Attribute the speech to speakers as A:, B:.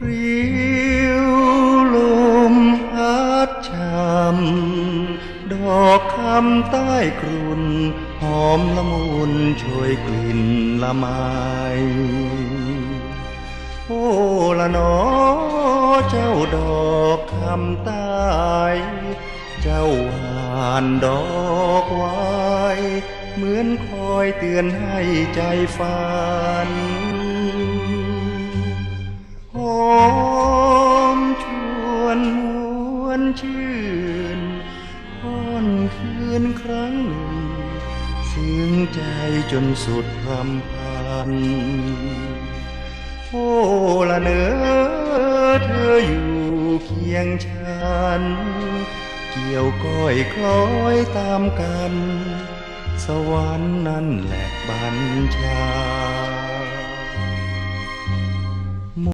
A: ริ้วลมพัดช่ำดอกคำใต้กรุนหอมละมุนช่วยกลิ่นละไมโอ้ละนอเจ้าดอกคำใต้เจ้าหวานดอกไว้เหมือนคอยเตือนให้ใจฝันหอมชวนหวนชื่นค่อนคืนครั้งหนึ่งซึ้งใจจนสุดรำพันโอ้ละเนอเธออยู่เคียงฉันเกี่ยวก้อยคล้อยตามกันสวรรค์นั่นแหละบัญชา